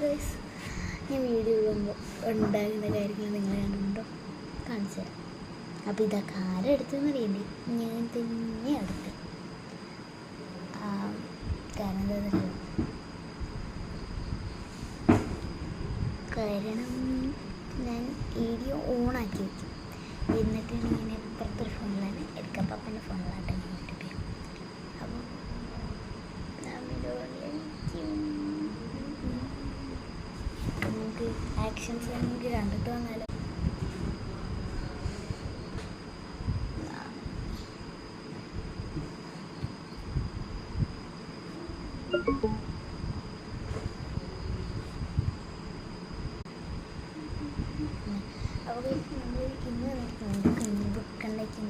Guys, ഞാൻ video ഉണ്ടാകുന്ന കാര്യങ്ങൾ നിങ്ങൾ കണ്ടുണ്ടോ? കാണിച്ചു തരാം. അപ്പോൾ ഇതൊക്കെ ആരെടുത്തെന്ന് അറിയണ്ടേ? ഞാൻ തന്നെ എടുത്ത്. കാരണം എന്താണെന്നറിയോ? കാരണം ഞാൻ വീഡിയോ ഓണാക്കി വയ്ക്കും, എന്നിട്ട് ഞാൻ ഇപ്പുറത്തൊരു ഫോണിലാണ് എടുക്കുക. പപ്പൻ്റെ ഫോണിലാട്ടെ ഞാൻ യൂട്യൂബ് ചെയ്യും. അപ്പോൾ നമുക്ക് ആക്ഷൻസ് നമുക്ക് കണ്ടിട്ട് വന്നാലോ? അപ്പോൾ നമ്മൾ ഇന്ന് ബുക്കുണ്ടാക്കി